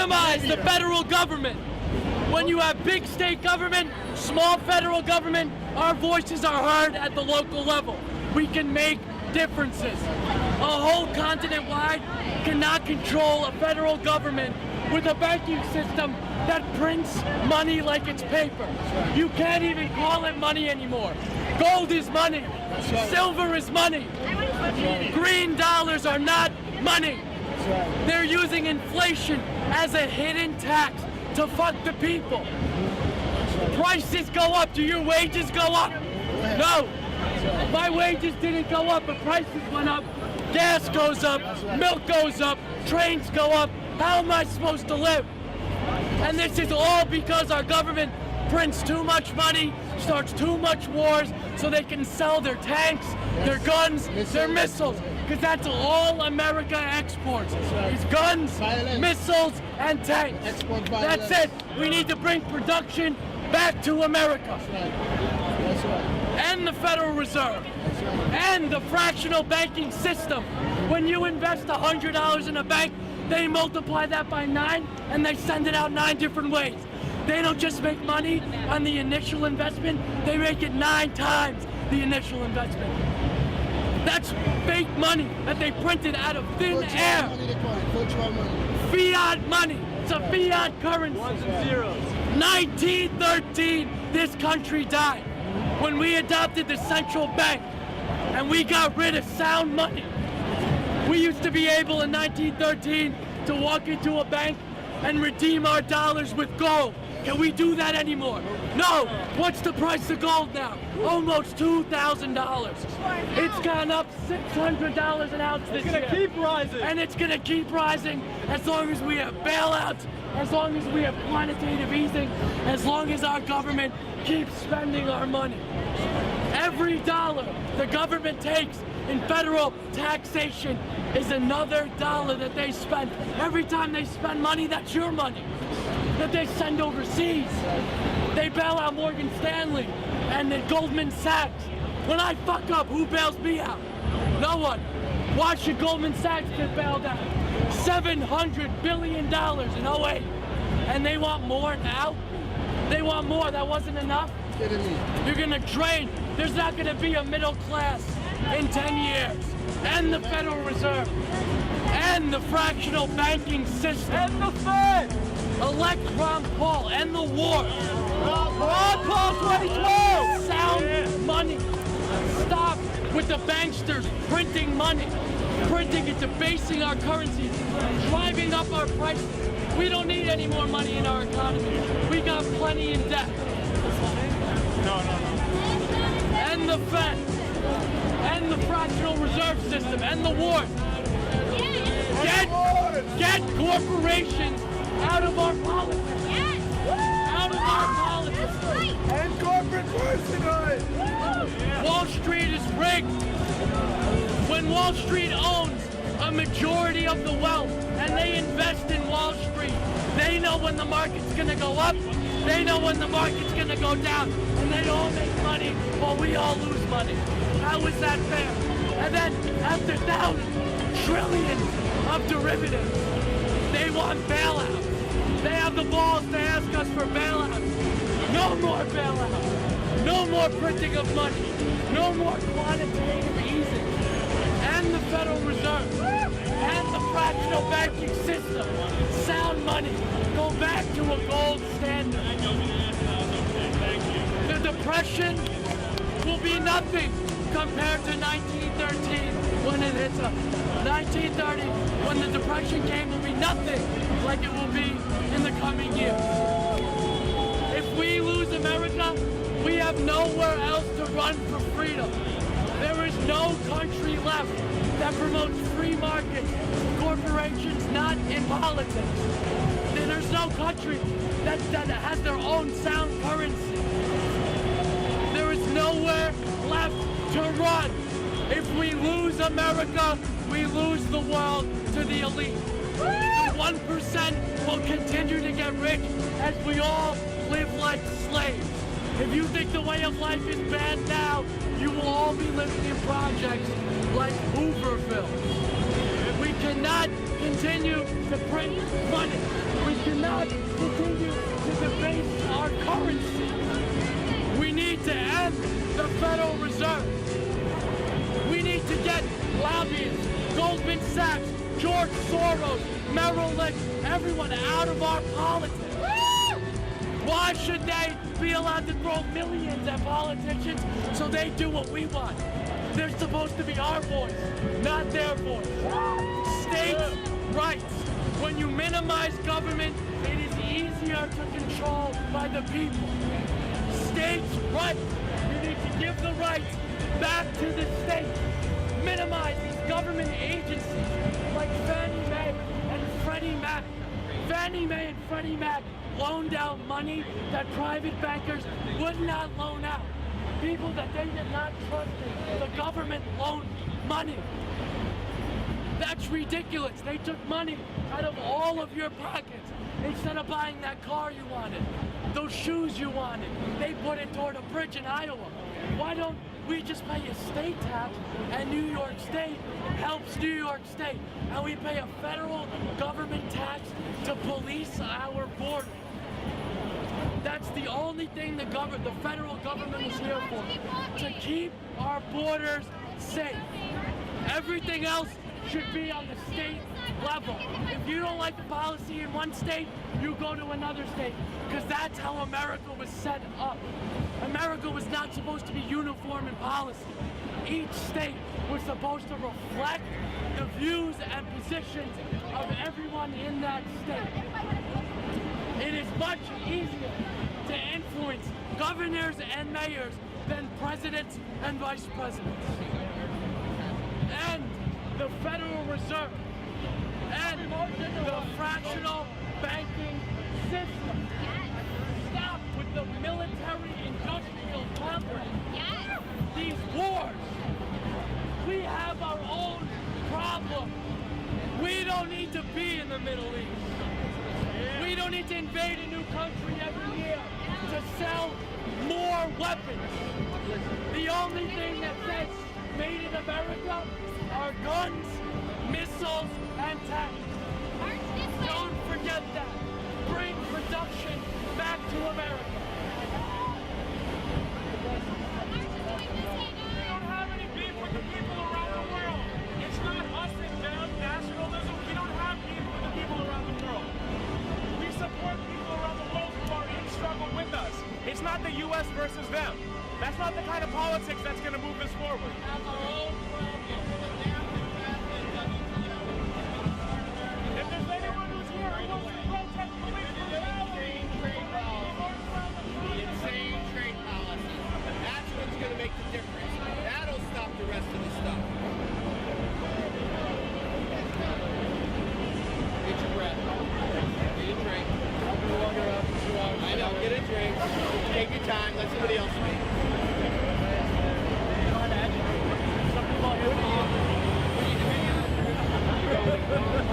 minimize the federal government. When you have big state government, small federal government, our voices are heard at the local level. We can make differences. A whole continent wide cannot control a federal government with a banking system that prints money like it's paper. You can't even call it money anymore. Gold is money. Silver is money. Green dollars are not money. They're using inflation as a hidden tax to fuck the people. Prices go up. Do your wages go up? No. My wages didn't go up, but prices went up. Gas goes up. Milk goes up. Trains go up. How am I supposed to live? And this is all because our government prints too much money, starts too much wars, so they can sell their tanks, their guns, their missiles. Because that's all America exports. Is guns, missiles, and tanks. That's it. We need to bring production back to America. And the Federal Reserve. And the fractional banking system. When you invest $100 in a bank, they multiply that by 9 and they send it out 9 different ways. They don't just make money on the initial investment, they make it 9 times the initial investment. That's fake money that they printed out of thin air. Fiat money. It's a fiat currency. Ones and zeros. 1913, this country died when we adopted the central bank and we got rid of sound money. We used to be able in 1913 to walk into a bank and redeem our dollars with gold. Can we do that anymore? No. What's the price of gold now? Almost $2,000. It's gone up $600 an ounce this year. It's gonna keep rising. And it's gonna keep rising as long as we have bailouts, as long as we have quantitative easing, as long as our government keeps spending our money. Every dollar the government takes in federal taxation is another dollar that they spend. Every time they spend money, that's your money that they send overseas. They bail out Morgan Stanley and then Goldman Sachs. When I fuck up, who bails me out? No one. Why should Goldman Sachs get bailed out? $700 billion in 08. And they want more now? They want more. That wasn't enough? You're gonna drain. There's not gonna be a middle class in 10 years. And the Federal Reserve. And the fractional banking system. And the Fed. Elect Ron Paul. And the war. Ron Paul 2012. Sound money. Stop with the banksters printing money. Printing it, debasing our currency. Driving up our prices. We don't need any more money in our economy. We got plenty in debt. No. And the Fed. And the fractional reserve system. And the war. Get corporations out of our politics. Out of our politics. And corporate personhood. Wall Street is rigged. When Wall Street owns a majority of the wealth and they invest in Wall Street, they know when the market's gonna go up, they know when the market's gonna go down, and they all make money while we all lose money. How is that fair? And then after thousands, trillions of derivatives, they want bailouts. They have the balls to ask us for bailouts. No more bailouts. No more printing of money. No more quantitative easing. And the Federal Reserve. And the fractional banking system. Sound money. Go back to a gold standard. The Depression will be nothing compared to 1913 when it hits us. 1930, when the Depression came, will be nothing like it will be in the coming years. If we lose America, we have nowhere else to run for freedom. There is no country left that promotes free markets, corporations not in politics. There's no country that has their own sound currency. There is nowhere left to run. If we lose America, we lose the world to the elite. The 1% will continue to get rich as we all live like slaves. If you think the way of life is bad now, you will all be living in projects like Hooverville. We cannot continue to print money. We the Federal Reserve. We need to get lobbyists, Goldman Sachs, George Soros, Merrill Lynch, everyone out of our politics. Why should they be allowed to throw millions at politicians so they do what we want? They're supposed to be our voice, not their voice. States' rights. When you minimize government, it is easier to control by the people. States' rights. You need to give the rights back to the states. Minimize these government agencies like Fannie Mae and Freddie Mac. Fannie Mae and Freddie Mac loaned out money that private bankers would not loan out. People that they did not trust in, the government loaned money. That's ridiculous. They took money out of all of your pockets. Instead of buying that car you wanted, those shoes you wanted, they put it toward a bridge in Iowa. Why don't we just pay a state tax, and New York State helps New York State, and we pay a federal government tax to police our border? That's the only thing the federal government is here for, to keep our borders safe. Everything else should be on the state level. If you don't like the policy in one state, you go to another state, because that's how America was set up. America was not supposed to be uniform in policy. Each state was supposed to reflect the views and positions of everyone in that state. It is much easier to influence governors and mayors than presidents and vice presidents. And the Federal Reserve and the fractional banking system. Stop with the military-industrial complex. These wars. We have our own problem. We don't need to be in the Middle East. We don't need to invade a new country every year to sell more weapons. The only thing that says made in America are guns, missiles, and tanks. Don't forget that. Bring production back to America. We don't have any beef with the people around the world. It's not us and them, nationalism. We don't have beef with the people around the world. We support people around the world who are in struggle with us. It's not the U.S. versus them. That's not the kind of politics that's going to move us forward. If there's anyone who's here who wants to protest police brutality, The insane trade policy. That's what's going to make the difference. That'll stop the rest of the stuff. Get your breath. Get a drink. I know, get a drink. Take your time. Let somebody else speak. some people are here.